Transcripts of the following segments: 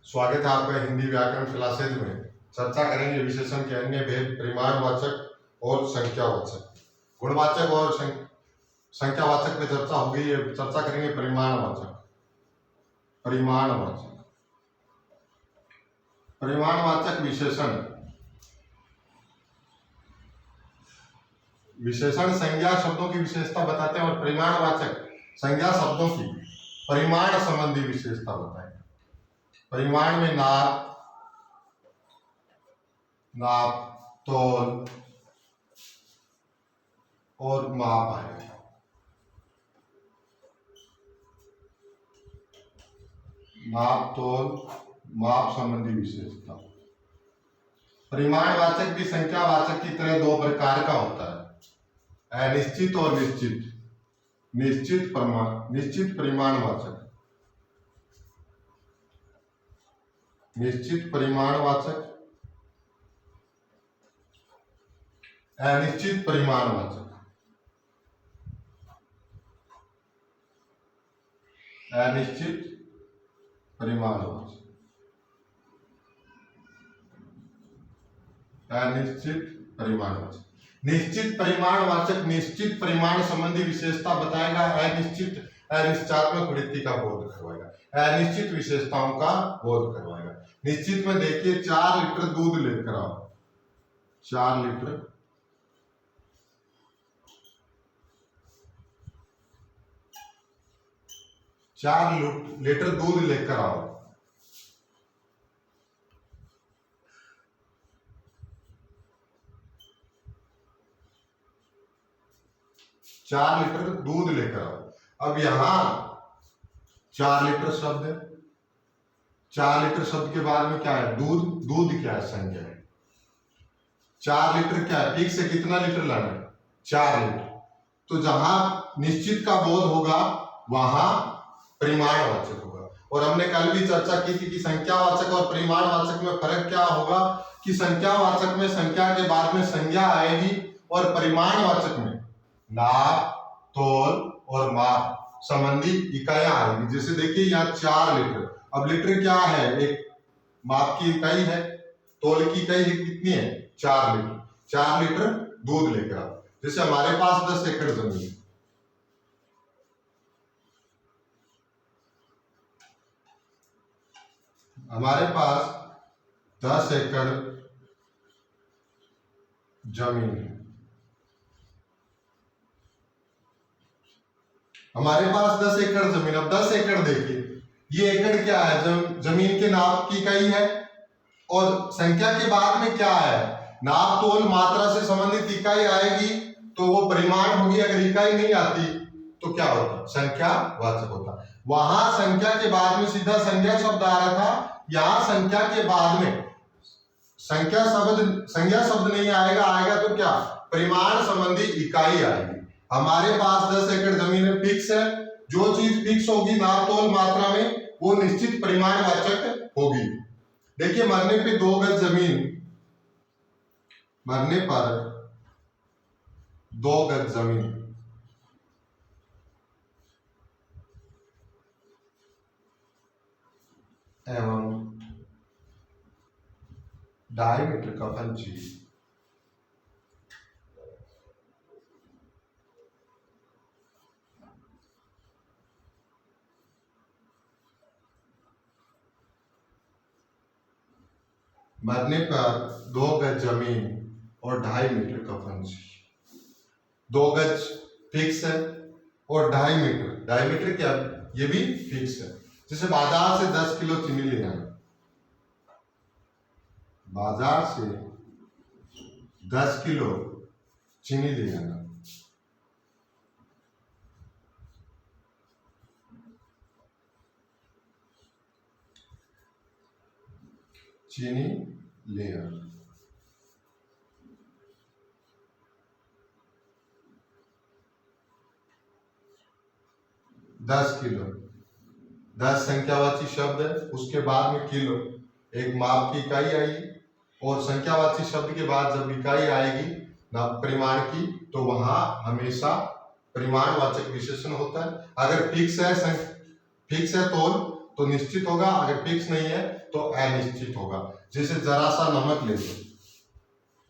स्वागत है आपका हिंदी व्याकरण क्लासेज में। चर्चा करेंगे विशेषण के अन्य भेद परिमाणवाचक और संख्यावाचक। गुणवाचक और संख्यावाचक पे चर्चा हो गई है, चर्चा करेंगे परिमाणवाचक। परिमाणवाचक विशेषण संज्ञा शब्दों की विशेषता बताते हैं और परिमाणवाचक संज्ञा शब्दों की परिमाण संबंधी विशेषता बताएंगे। परिमाण में नाप, तौल और माप आएगा। नाप, तौल, माप संबंधी विशेषता। परिमाणवाचक भी संख्यावाचक की तरह दो प्रकार का होता है, अनिश्चित और निश्चित। निश्चित परिमाणवाचक, निश्चित परिमाणवाचक, अनिश्चित परिमाणवाचक। अनिश्चित परिमाणवाचक, अनिश्चित परिमाणवाचक। निश्चित परिमाणवाचक निश्चित परिमाण संबंधी विशेषता बताएगा, अनिश्चित अनिश्चयात्मक वृत्ति का बोध करवाएगा, अनिश्चित विशेषताओं का बोध करवाएगा। निश्चित में देखिए 4 लीटर दूध लेकर आओ, 4 लीटर दूध लेकर आओ। चार लीटर दूध लेकर आओ। अब यहां 4 लीटर शब्द है, 4 लीटर शब्द के बाद में क्या है? दूध क्या है? संज्ञा है। 4 लीटर क्या है? फिक्स से कितना लीटर लाना है? 4 लीटर। तो जहां निश्चित का बोध होगा वहां परिमाणवाचक होगा। और हमने कल भी चर्चा की थी कि संख्यावाचक और परिमाणवाचक में फर्क क्या होगा, कि संख्यावाचक में संख्या के बाद में संज्ञा आएगी और परिमाणवाचक में नाप, तौल और माप संबंधी इकाइयां आएंगी। जैसे देखिए यहाँ 4 लीटर, अब लीटर क्या है? एक माप की इकाई है, तौल की इकाई कितनी है? 4 लीटर। 4 लीटर दूध लेकर आओ। जैसे हमारे पास 10 एकड़ जमीन, हमारे पास 10 एकड़ जमीन है। हमारे पास 10 एकड़ जमीन। अब 10 एकड़ देखिए, ये एकड़ क्या है? जमीन के नाप की इकाई है। और संख्या के बाद में क्या है? नाप, तौल, मात्रा से संबंधित इकाई आएगी तो वो परिमाण होगी। अगर इकाई नहीं आती तो क्या होता? संख्यावाचक होता। वहां संख्या के बाद में सीधा संज्ञा शब्द आ रहा था, यहां संख्या के बाद में संज्ञा शब्द नहीं आएगा। आएगा तो क्या? परिमाण संबंधी इकाई आएगी। हमारे पास 10 एकड़ जमीन है, फिक्स है। जो चीज फिक्स होगी नाप, तौल, मात्रा में, वो निश्चित परिमाणवाचक होगी। देखिए मरने पे 2 गज जमीन, मरने पर 2 गज जमीन एवं 2.5 मीटर का पंची मरने पर 2 गज जमीन और 2.5 मीटर का पंची। 2 गज फिक्स है और 2.5 मीटर, 2.5 मीटर क्या? ये भी फिक्स है। जैसे बाजार से 10 किलो चीनी ले आना, बाजार से 10 किलो चीनी ले आना। चीनी ले आना। दस किलो, 10 संख्यावाची शब्द है, उसके बाद में किलो एक माप की इकाई आएगी। और संख्यावाची शब्द के बाद जब इकाई आएगी ना परिमाण की, तो वहां हमेशा परिमाणवाचक विशेषण होता है। अगर फिक्स है तौल, तो निश्चित होगा, अगर फिक्स नहीं है तो अनिश्चित होगा। जैसे जरा सा नमक ले लो,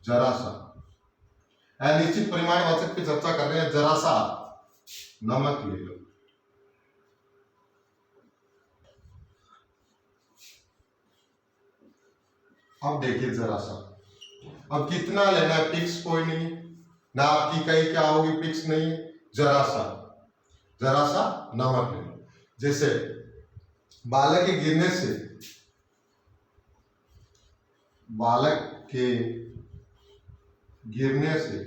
जरा सा, अनिश्चित परिमाणवाचक पे चर्चा कर रहे हैं, जरा सा नमक ले लो। अब देखिए जरा सा, अब कितना लेना है, फिक्स कोई नहीं, ना आपकी इकाई क्या होगी, फिक्स नहीं है, जरा सा नमक ले लो। जैसे बालक के गिरने से, बालक के गिरने से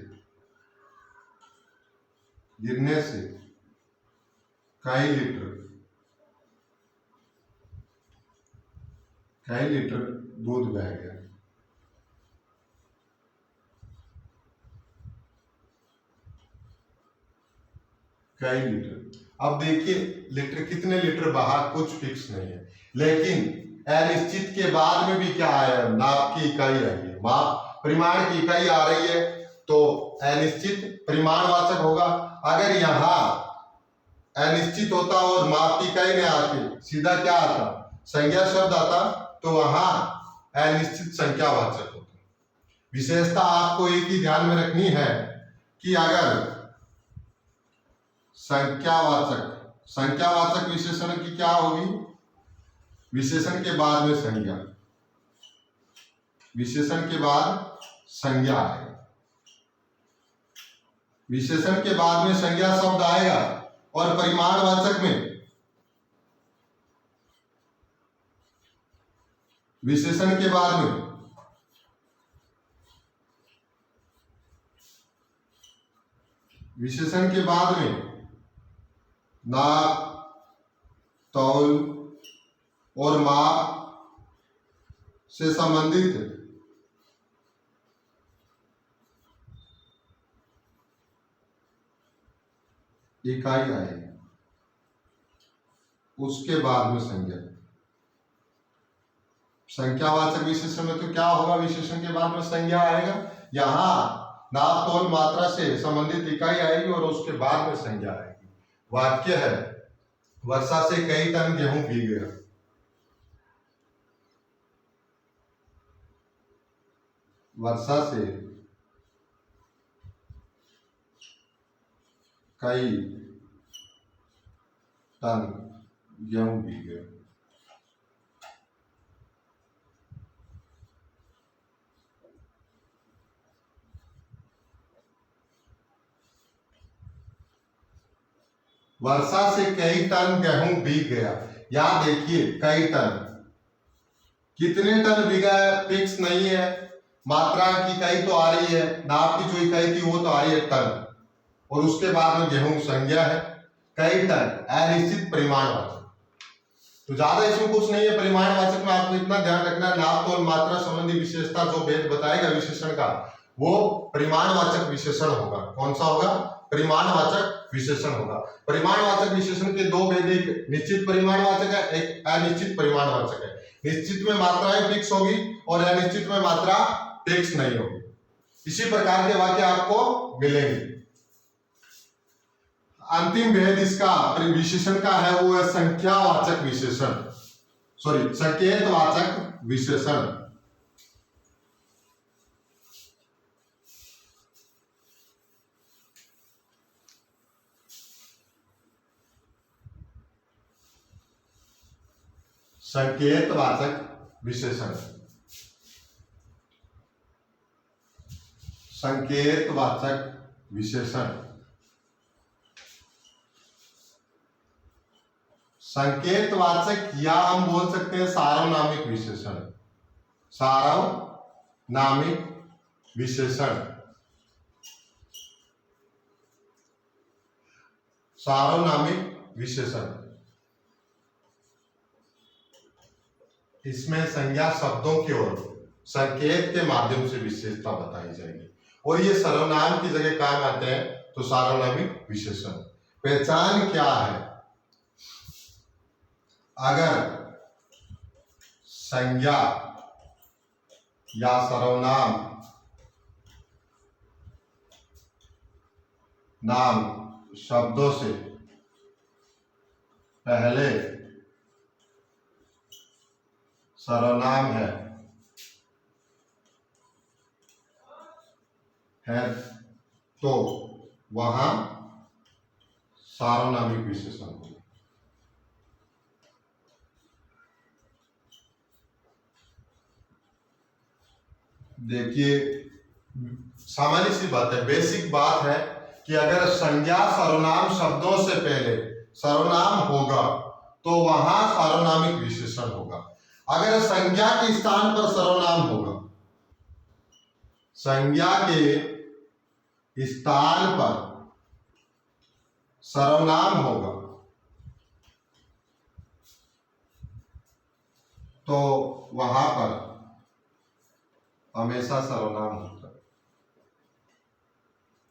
कई लीटर दूध बह गया। कई लीटर, अब देखिए लीटर, कितने लीटर बहा कुछ फिक्स नहीं है, लेकिन अनिश्चित के बाद में भी क्या आया, नाप की इकाई आई है, माप परिमाण की इकाई आ रही है, तो अनिश्चित परिमाणवाचक होगा। अगर यहाँ अनिश्चित होता और माप की इकाई ने आके सीधा क्या आता, संज्ञा शब्द आता, तो वहां अनिश्चित संख्यावाचक होता। विशेषता आपको एक ही ध्यान में रखनी है कि अगर संख्यावाचक विशेषण की क्या होगी, विशेषण के बाद में संज्ञा, विशेषण के बाद संज्ञा आएगा, विशेषण के बाद में संज्ञा शब्द आएगा, और परिमाणवाचक में विशेषण के बाद में नाप, तौल और माप से संबंधित इकाई आएगी, उसके बाद में संज्ञा। संख्यावाचक विशेषण में तो क्या होगा, विशेषण के बाद में संज्ञा आएगा, यहां नाप, तौल, मात्रा से संबंधित इकाई आएगी और उसके बाद में संज्ञा आएगी। वाक्य है, वर्षा से कई टन गेहूं भीग गया। वर्षा से कई टन गेहूं भीग गया। वर्षा से कई टन गेहूं भीग गया। यहां देखिए कई टन, कितने टन भीगा है फिक्स नहीं है, मात्रा की इकाई तो आ रही है, नाप की जो इकाई थी वो तो आ रही है टन, और उसके बाद में गेहूं संज्ञा है, कई टन अनिश्चित परिमाणवाचक। तो ज्यादा इसमें कुछ नहीं है, परिमाणवाचक में आपको इतना ध्यान रखना, नाप, तौल, मात्रा संबंधी विशेषता जो भेद बताएगा विशेषण का, वो परिमाणवाचक विशेषण होगा। कौन सा होगा, परिमाणवाचक विशेषण होगा। परिमाणवाचक विशेषण के दो भेद, एक निश्चित परिमाणवाचक है, एक अनिश्चित परिमाणवाचक है। निश्चित में मात्राएं फिक्स होगी और अनिश्चित में मात्रा फिक्स नहीं होगी। इसी प्रकार के वाक्य आपको मिलेंगे। अंतिम भेद इसका विशेषण का है, वो है संख्यावाचक विशेषण, सॉरी संकेतवाचक विशेषण। संकेतवाचक विशेषण, संकेतवाचक विशेषण। संकेतवाचक या हम बोल सकते हैं सार्वनामिक विशेषण, सार्वनामिक विशेषण, सार्वनामिक विशेषण। इसमें संज्ञा शब्दों की ओर संकेत के माध्यम से विशेषता बताई जाएगी, और ये सर्वनाम की जगह काम आते हैं, तो सार्वनामिक विशेषण। पहचान क्या है, अगर संज्ञा या सर्वनाम नाम शब्दों से पहले सर्वनाम है तो वहां सार्वनामिक विशेषण होगा। देखिए सामान्य सी बात है, बेसिक बात है कि अगर संज्ञा सर्वनाम शब्दों से पहले सर्वनाम होगा तो वहां सार्वनामिक विशेषण होगा। अगर संज्ञा के स्थान पर सर्वनाम होगा, संज्ञा के स्थान पर सर्वनाम होगा तो वहां पर हमेशा सर्वनाम होता है,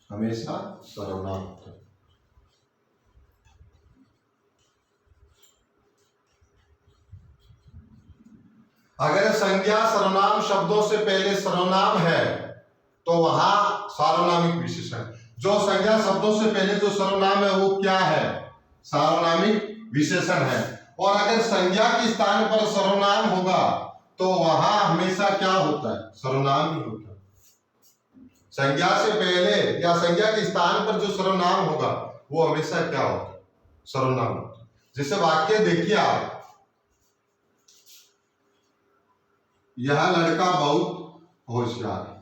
हमेशा सर्वनाम होता है। अगर संज्ञा सर्वनाम शब्दों से पहले सर्वनाम है तो वहां सार्वनामिक विशेषण। जो संज्ञा शब्दों से पहले जो सर्वनाम है वो क्या है? सार्वनामिक विशेषण है। और अगर संज्ञा के स्थान पर सर्वनाम होगा तो वहां हमेशा क्या होता है? सर्वनाम ही होता है। संज्ञा से पहले या संज्ञा के स्थान पर जो सर्वनाम होगा वो हमेशा क्या होता है? सर्वनाम होता है। जैसे वाक्य देखिए आप, यह लड़का बहुत होशियार है,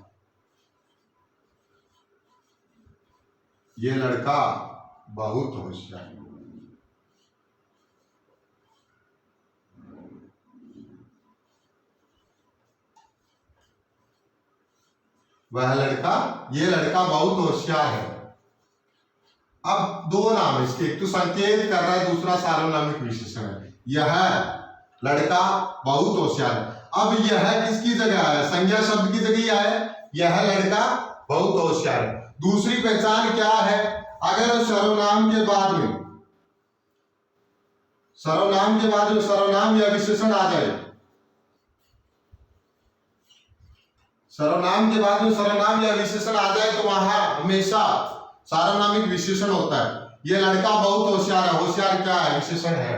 ये लड़का बहुत होशियार है। वह लड़का, ये लड़का बहुत होशियार है। अब दो नाम है इसके, एक तो संकेत कर रहा है, दूसरा सार्वनामिक विशेषण है। यह लड़का बहुत होशियार है। अब यह किसकी जगह है? संज्ञा शब्द की जगह ही आया। यह लड़का बहुत होशियार है। दूसरी पहचान क्या है? अगर सर्वनाम के बाद में सर्वनाम या विशेषण आ जाए, सर्वनाम के बाद में सर्वनाम या विशेषण आ जाए तो वहां हमेशा सार्वनामिक विशेषण होता है। ये लड़का बहुत होशियार है। होशियार क्या है? विशेषण है।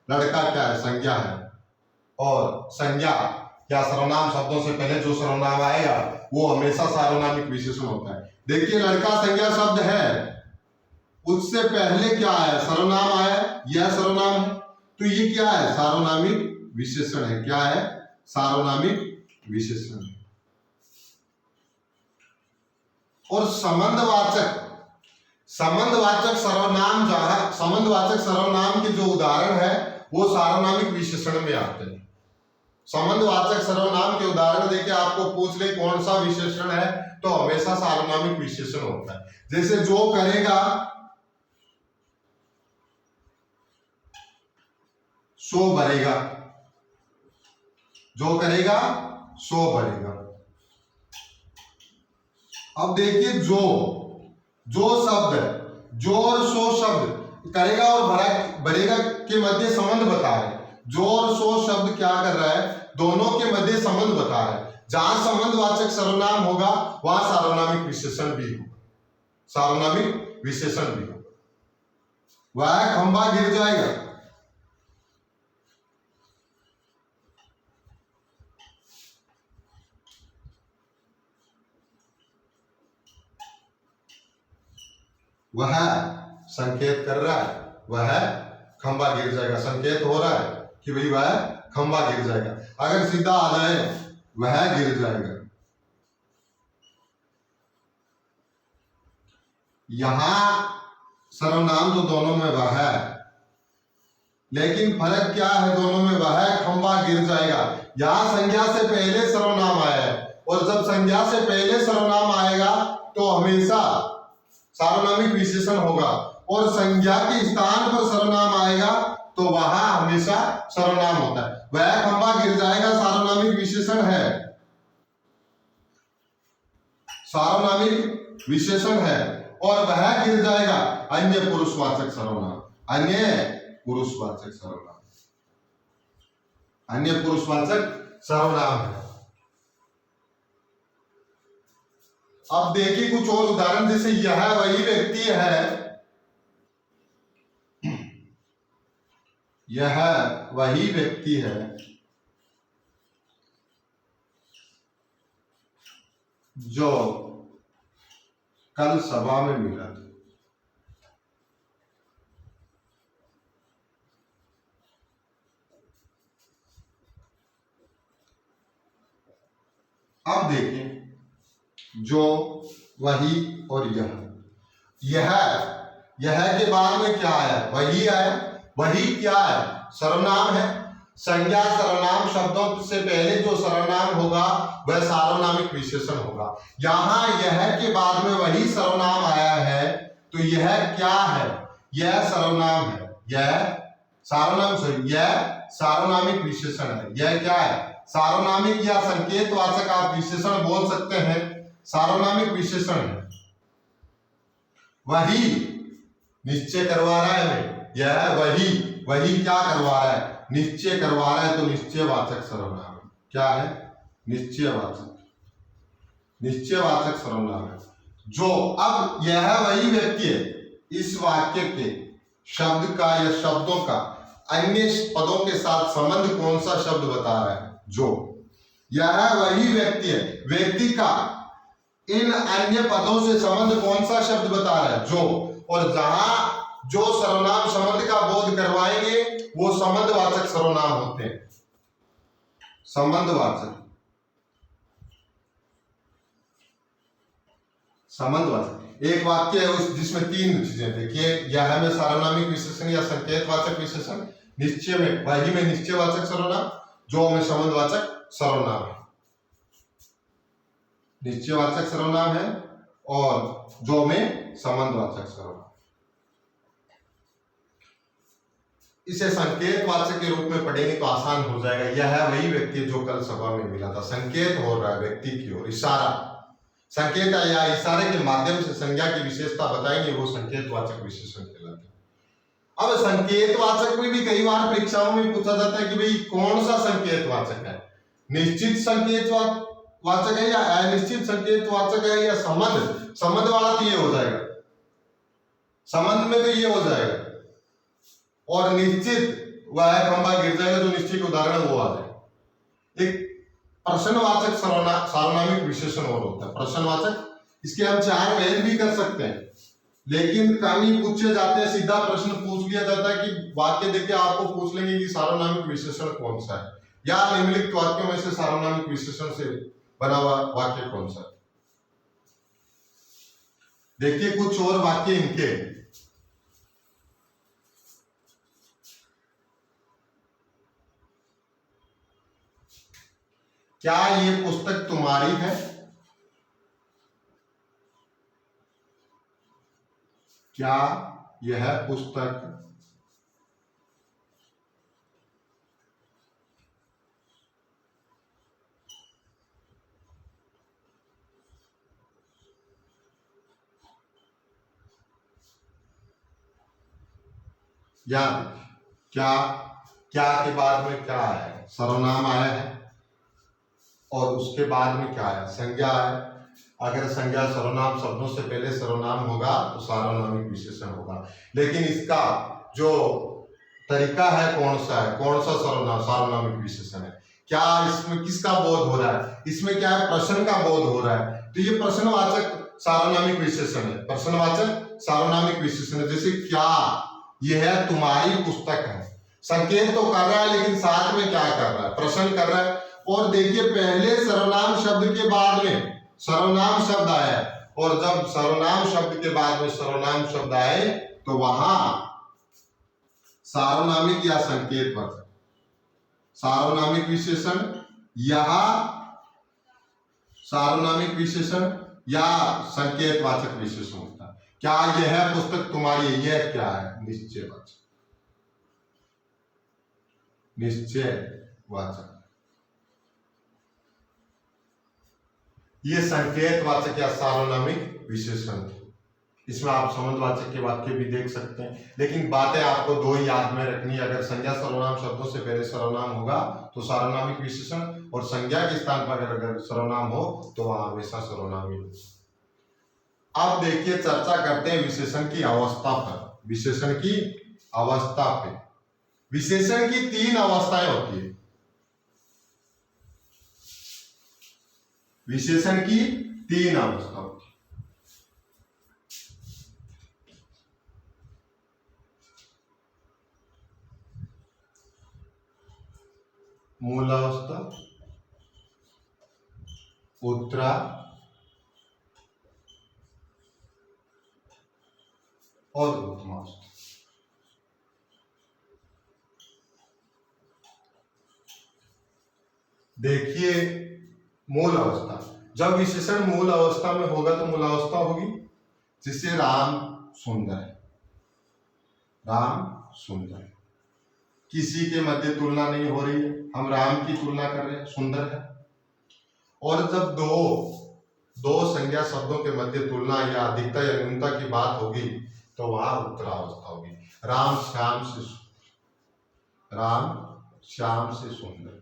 लड़का क्या है? संज्ञा है। और संज्ञा या सर्वनाम शब्दों से पहले जो सर्वनाम आएगा वो हमेशा सार्वनामिक विशेषण होता है। देखिए लड़का संज्ञा शब्द है, उससे पहले क्या है? सर्वनाम आया, यह सर्वनाम है, तो ये क्या है? सार्वनामिक विशेषण है। क्या है? सार्वनामिक विशेषण है। और संबंधवाचक सर्वनाम, जहां संबंधवाचक सर्वनाम के जो उदाहरण है वो सार्वनामिक विशेषण में आते हैं। संबंधवाचक सर्वनाम के उदाहरण देके आपको पूछ ले कौन सा विशेषण है तो हमेशा सार्वनामिक विशेषण होता है। जैसे जो करेगा सो भरेगा, जो करेगा सो भरेगा। अब देखिए जो शब्द है, जो और सो शब्द करेगा और भरेगा के मध्य संबंध बता रहे। जो और सो शब्द क्या कर रहा है? दोनों के मध्य संबंध बता रहा है। जहां संबंधवाचक सर्वनाम होगा वहां सार्वनामिक विशेषण भी होगा, सार्वनामिक विशेषण भी होगा। वह खंभा गिर जाएगा, वह संकेत कर रहा है, वह खंभा गिर जाएगा। संकेत हो रहा है कि भाई वह खंभा गिर जाएगा। अगर सीधा आ जाए वह गिर जाएगा। यहां सर्वनाम तो दोनों में वह है, लेकिन फर्क क्या है दोनों में? वह खंभा गिर जाएगा। यहां संज्ञा से पहले सर्वनाम आया है, और जब संज्ञा से पहले सर्वनाम आएगा तो हमेशा सार्वनामिक विशेषण होगा। और संज्ञा के स्थान पर सर्वनाम आएगा तो वहां हमेशा सर्वनाम होता है। वह खंभा गिर जाएगा सार्वनामिक विशेषण है, सार्वनामिक विशेषण है। और वह गिर जाएगा अन्य पुरुषवाचक सर्वनाम, अन्य पुरुषवाचक सर्वनाम, अन्य पुरुषवाचक सर्वनाम है। अब देखिए कुछ और उदाहरण, जैसे यह वही व्यक्ति है, यह वही व्यक्ति है जो कल सभा में मिला था। अब देखिए जो वही और यह के बाद में क्या आया, वही आया। वही क्या है, सर्वनाम है। संज्ञा सर्वनाम शब्दों से पहले जो सर्वनाम होगा वह सार्वनामिक विशेषण होगा। यहां यह के बाद में वही सर्वनाम आया है, तो यह क्या है, यह सर्वनाम है, यह सार्वनामिक विशेषण है। यह क्या है, सार्वनामिक या संकेतवाचक आप विशेषण बोल सकते हैं, सार्वनामिक विशेषण है। वही निश्चय करवा रहा है हमें, यह वही क्या करवा रहा है, निश्चय करवा रहा है, तो निश्चयवाचक सर्वनाम है। क्या है, निश्चयवाचक सर्वनाम है। जो अब यह वही व्यक्ति है, इस वाक्य के शब्द का या शब्दों का अन्य पदों के साथ संबंध कौन सा शब्द बता रहा है, जो। यह वही व्यक्ति है, व्यक्ति का इन अन्य पदों से संबंध कौन सा शब्द बता रहा है, जो। और जहां जो सर्वनाम संबंध का बोध करवाएंगे वो संबंधवाचक सर्वनाम होते हैं। संबंधवाचक एक वाक्य है उस जिसमें तीन चीजें, देखिए यह में सार्वनामिक विशेषण या संकेतवाचक विशेषण, निश्चय में वही में निश्चयवाचक सर्वनाम, जो में संबंधवाचक सर्वनाम है। निश्चयवाचक सर्वनाम है और जो में संबंधवाचक सर्वनाम। इसे संकेतवाचक के रूप में पढ़ेंगे तो आसान हो जाएगा। यह वही व्यक्ति जो कल सभा में मिला था, संकेत हो रहा है व्यक्ति की ओर, इशारा, संकेत या इशारे के माध्यम से संज्ञा की विशेषता बताएंगे, वो संकेतवाचक विशेषण कहलाते हैं। अब संकेतवाचक में भी कई बार परीक्षाओं में पूछा जाता है कि भाई कौन सा संकेतवाचक है, निश्चित संकेतवाचक है या अनिश्चित संकेतवाचक है या संबंध वाला, तो ये हो जाएगा, संबंध में तो ये हो जाएगा, और निश्चित वह खंभा गिर जाएगा, जो निश्चित उदाहरण वो आ जाए। एक प्रश्नवाचक सार्वनामिक विशेषण और होता है प्रश्नवाचक, इसके हम चार भेद भी कर सकते हैं, लेकिन कम ही पूछे जाते हैं। सीधा प्रश्न पूछ लिया जाता है कि वाक्य देखिए आपको पूछ लेंगे कि सार्वनामिक विशेषण कौन सा है, या निम्नलिखित वाक्यों में से सार्वनामिक विशेषण से बना हुआ वाक्य कौन सा है। देखिए कुछ और वाक्य इनके, क्या ये पुस्तक तुम्हारी है, क्या यह पुस्तक या क्या के बाद में क्या है, सर्वनाम आया है, और उसके बाद में क्या है, संज्ञा है। अगर संज्ञा सर्वनाम शब्दों से पहले सर्वनाम होगा तो सार्वनामिक विशेषण होगा। लेकिन इसका जो तरीका है कौन सा सर्वनाम सार्वनामिक विशेषण है, क्या इसमें किसका बोध हो रहा है, इसमें क्या है, प्रश्न का बोध हो रहा है, तो ये प्रश्नवाचक सार्वनामिक विशेषण है, प्रश्नवाचक सार्वनामिक विशेषण है। जैसे क्या यह तुम्हारी पुस्तक है, संकेत तो कर रहा है लेकिन साथ में क्या कर रहा है, प्रश्न कर रहा है। और देखिए पहले सर्वनाम शब्द के बाद में सर्वनाम शब्द आया, और जब सर्वनाम शब्द के बाद में सर्वनाम शब्द आए तो वहां सार्वनामिक या संकेतवाचक सार्वनामिक विशेषण, यहां सार्वनामिक विशेषण या संकेतवाचक विशेषण होता है। क्या यह पुस्तक तुम्हारी है, यह क्या है, निश्चयवाचक। ये संकेतवाचक या सार्वनामिक विशेषण थे। इसमें आप संबंधवाचक के वाक्य भी देख सकते हैं, लेकिन बातें आपको दो ही याद में रखनी है। अगर संज्ञा सर्वनाम शब्दों से पहले सर्वनाम होगा तो सार्वनामिक विशेषण, और संज्ञा के स्थान पर अगर सर्वनाम हो तो वहां हमेशा सर्वनाम ही होगा। अब देखिए चर्चा करते हैं विशेषण की अवस्था पर। विशेषण की अवस्था पे, विशेषण की तीन अवस्थाएं होती है। विशेषण की तीन अवस्था होती है। मूलावस्था, उत्तरा और उत्तमावस्था। देखिए मूल अवस्था, जब विशेषण मूल अवस्था में होगा तो मूलावस्था होगी, जिससे राम सुंदर है, राम सुंदर है, किसी के मध्य तुलना नहीं हो रही है, हम राम की तुलना कर रहे हैं, सुंदर है। और जब दो संज्ञा शब्दों के मध्य तुलना या अधिकता या न्यूनता की बात होगी तो वहां उत्तरावस्था होगी। राम श्याम से सुंदर।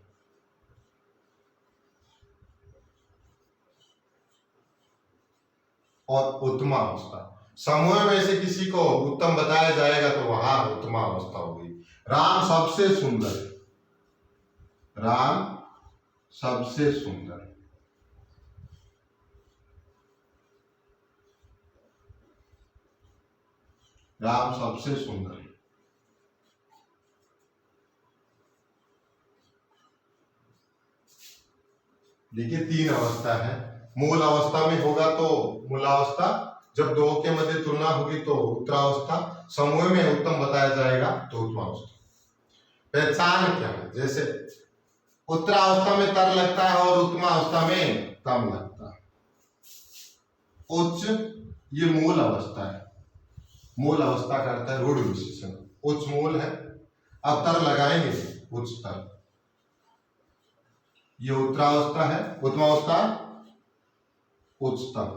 और उत्तमावस्था, समूह में से किसी को उत्तम बताया जाएगा तो वहां उत्तमावस्था होगी। राम सबसे सुंदर है, राम सबसे सुंदर है। राम सबसे सुंदर है। देखिए तीन अवस्था है। मूल अवस्था में होगा तो मूलावस्था, जब दो के मध्य तुलना होगी तो उत्तरावस्था, समूह में उत्तम बताया जाएगा तो उत्तमावस्था। पहचान क्या है? जैसे उत्तरावस्था में तर लगता है और उत्तमावस्था में तम लगता है। उच्च ये मूल अवस्था है, मूल अवस्था का अर्थ है रूढ़ विशेषण, उच्च मूल है, अब तर लगाएंगे उच्चतर, ये उत्तरावस्था है, उत्तमावस्था उच्चतम।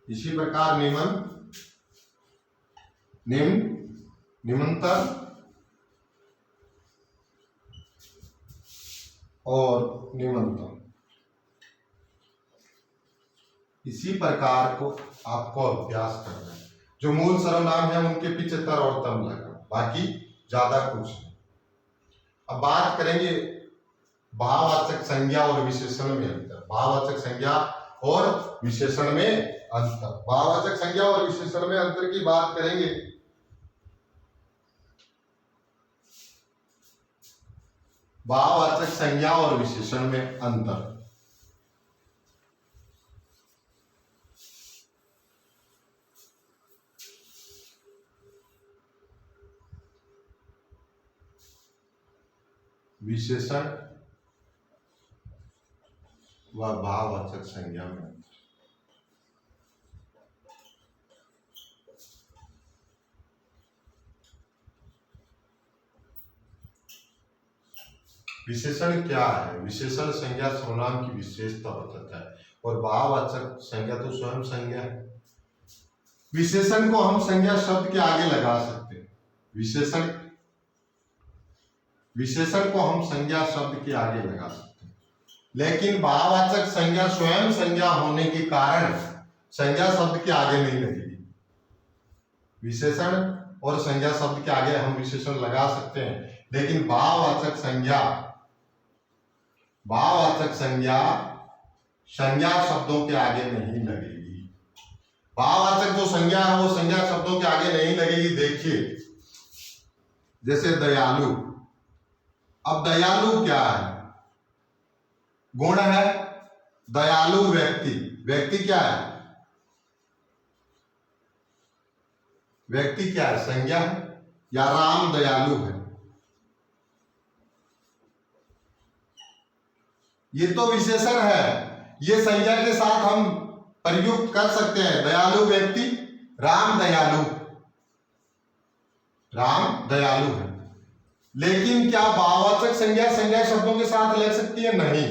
इसी प्रकार निम्नतर और निम्नतम, इसी प्रकार को आपको अभ्यास करना है। जो मूल सर्वनाम है उनके पीछे तर और तम लगा, बाकी ज्यादा कुछ नहीं। अब बात करेंगे भाववाचक संज्ञा और विशेषण में अंतर। भाववाचक संज्ञा और विशेषण में अंतर, भाववाचक संज्ञा और विशेषण में अंतर की बात करेंगे। भाववाचक संज्ञा और विशेषण में अंतर। विशेषण व भाववाचक संज्ञा में अंतर। विशेषण क्या है? विशेषण संज्ञा सर्वनाम की विशेषता बताता है और भाववाचक संज्ञा तो स्वयं संज्ञा है। विशेषण को हम संज्ञा शब्द के आगे लगा सकते हैं, विशेषण को हम संज्ञा शब्द के आगे लगा सकते हैं, लेकिन भाववाचक संज्ञा स्वयं संज्ञा होने के कारण संज्ञा शब्द के आगे नहीं लगेगी। विशेषण और संज्ञा शब्द के आगे हम विशेषण लगा सकते हैं, लेकिन भाववाचक संज्ञा संज्ञा शब्दों के आगे नहीं लगेगी। भाववाचक जो संज्ञा है वो संज्ञा शब्दों के आगे नहीं लगेगी। देखिए जैसे दयालु, अब दयालु क्या है? गुण है। दयालु व्यक्ति क्या है? व्यक्ति क्या है? संज्ञा है। या राम दयालु है, ये तो विशेषण है, ये संज्ञा के साथ हम प्रयुक्त कर सकते हैं। दयालु व्यक्ति, राम दयालु है। लेकिन क्या भाववाचक संज्ञा शब्दों के साथ लग सकती है? नहीं।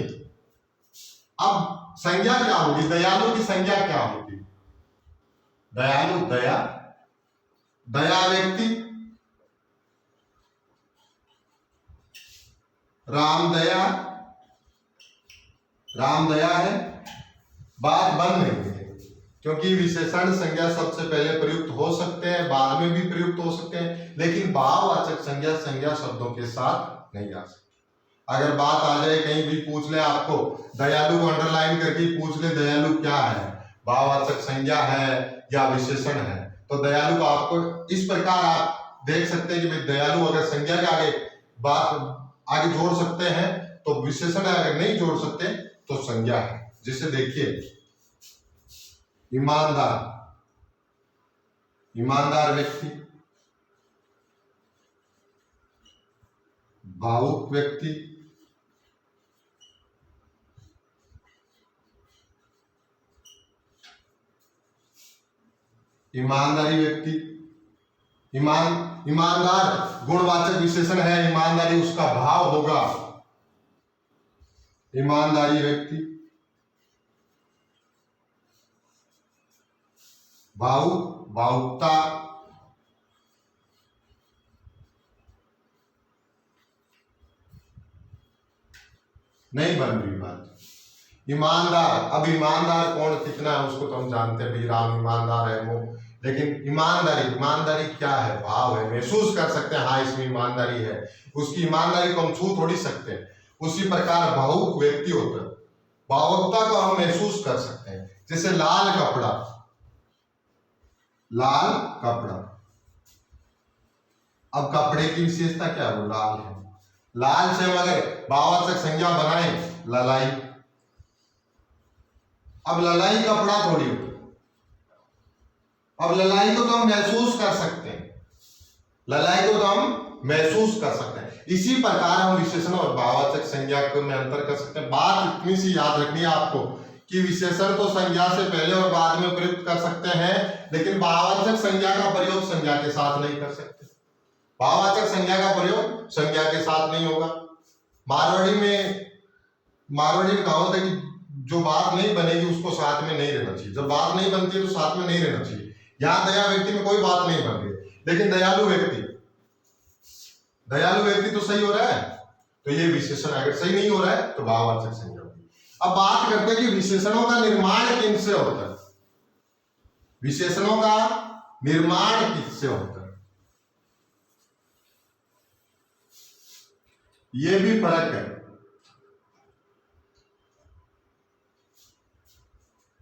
अब संज्ञा क्या होगी? दयालु की संज्ञा क्या होगी? दयालु दया व्यक्ति, राम दया है। बात बंद नहीं है, क्योंकि विशेषण संज्ञा सबसे पहले प्रयुक्त हो सकते हैं, बाद में भी प्रयुक्त हो सकते हैं, लेकिन भाववाचक संज्ञा शब्दों के साथ नहीं आ सकती। अगर बात आ जाए कहीं भी पूछ ले आपको, दयालु को अंडरलाइन करके पूछ ले दयालु क्या है, भाववाचक संज्ञा है या विशेषण है, तो दयालु को आपको इस प्रकार आप देख सकते हैं कि भाई दयालु अगर संज्ञा के आगे बात आगे जोड़ सकते हैं तो विशेषण है, अगर नहीं जोड़ सकते तो संज्ञा है। जिसे देखिए ईमानदार, ईमानदार व्यक्ति, भावुक व्यक्ति, ईमानदारी व्यक्ति, ईमानदार गुणवाचक विशेषण है, ईमानदारी उसका भाव होगा, ईमानदारी व्यक्ति, भावुक, भावुकता, नहीं बन रही बात। ईमानदार, अब ईमानदार कौन कितना है उसको तो हम जानते हैं, भाई राम ईमानदार है वो, लेकिन ईमानदारी, ईमानदारी क्या है, भाव है, महसूस कर सकते हैं हाँ इसमें ईमानदारी है, उसकी ईमानदारी को हम छू थोड़ी सकते हैं। उसी प्रकार भावुक व्यक्ति होता है, भावुकता को हम महसूस कर सकते हैं। जैसे लाल कपड़ा, लाल कपड़ा, अब कपड़े की विशेषता क्या है, वो लाल है, लाल से हम अगर भाववाचक संज्ञा बनाए ललाई, अब ललाई कपड़ा थोड़ी होती, अब ललाई को तो हम महसूस कर सकते हैं, ललाई को तो हम महसूस कर सकते हैं। इसी प्रकार हम विशेषण और भाववाचक संज्ञा को में अंतर कर सकते हैं। बात इतनी सी याद रखनी है आपको कि विशेषण तो संज्ञा से पहले और बाद में प्रयुक्त कर सकते हैं, लेकिन भाववाचक संज्ञा का प्रयोग संज्ञा के साथ नहीं कर सकते। भाववाचक संज्ञा का प्रयोग संज्ञा के साथ नहीं होगा। मारवाड़ी में कहावत है कि जो बात नहीं बनेगी उसको साथ में नहीं रहना चाहिए, जब बात नहीं बनती है तो साथ में नहीं रहना चाहिए। यहाँ दया व्यक्ति में कोई बात नहीं बन रही, लेकिन दयालु व्यक्ति तो सही हो रहा है, तो ये विशेषण अगर सही नहीं हो रहा है तो भाववाचक संज्ञा होगी। अब बात करते हैं कि विशेषणों का निर्माण किनसे होता है, विशेषणों का निर्माण किससे होता है, ये भी फर्क है।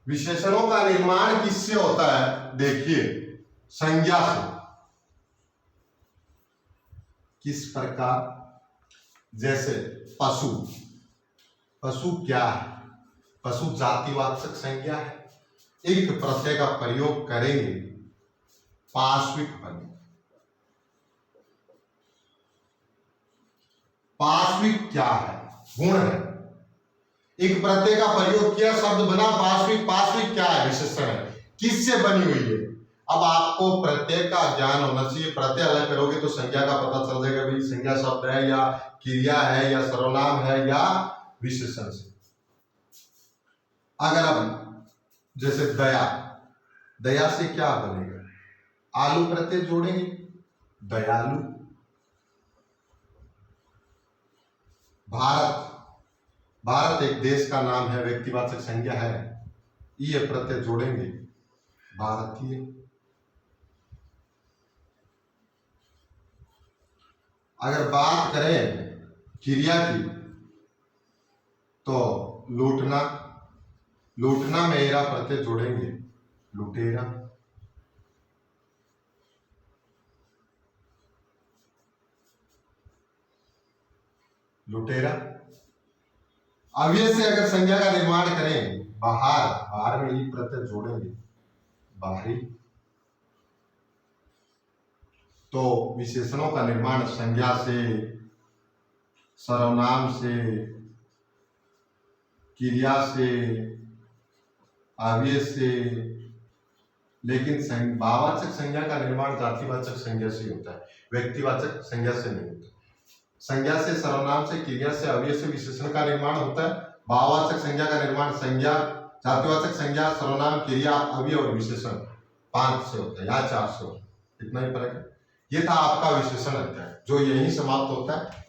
विशेषणों का निर्माण किससे होता है, देखिए संज्ञा से। किस प्रकार, जैसे पशु, पशु क्या है, पशु जातिवाचक संज्ञा है, एक प्रत्यय का प्रयोग करेंगे पार्श्विक बने, पार्श्विक क्या है, गुण है, एक प्रत्यय का प्रयोग किया शब्द बना पार्श्विक, पार्श्विक क्या है, विशेषण है, किससे बनी हुई है। अब आपको प्रत्यय का ज्ञान होना चाहिए, प्रत्यय अलग करोगे तो संज्ञा का पता चल जाएगा, भाई संज्ञा शब्द है या क्रिया है या सर्वनाम है या विशेषण से। अगर अब जैसे दया, दया से क्या बनेगा, आलू प्रत्यय जोड़ेंगे, दयालु। भारत, भारत एक देश का नाम है, व्यक्तिवाचक संज्ञा है, ये प्रत्यय जोड़ेंगे भारतीय। अगर बात करें क्रिया की तो लूटना, लूटना में एरा प्रत्यय जोड़ेंगे लुटेरा। लुटेरा। अव्यय से अगर संज्ञा का निर्माण करें बाहर, बाहर में ई प्रत्यय जोड़ेंगे बाहरी। तो विशेषणों का निर्माण संज्ञा से, सर्वनाम से, क्रिया से, अव्यय से, लेकिन भाववाचक संज्ञा का निर्माण जातिवाचक संज्ञा से होता है, व्यक्तिवाचक संज्ञा से नहीं होता। संज्ञा से, सर्वनाम से, क्रिया से, अव्यय से विशेषण का निर्माण होता है। भाववाचक संज्ञा का निर्माण संज्ञा, जातिवाचक संज्ञा, सर्वनाम, क्रिया, अव्यय और विशेषण 5 से होता है या 4 से होता है, इतना ही फर्क है। ये था आपका विशेषण अध्याय, जो यहीं समाप्त होता है।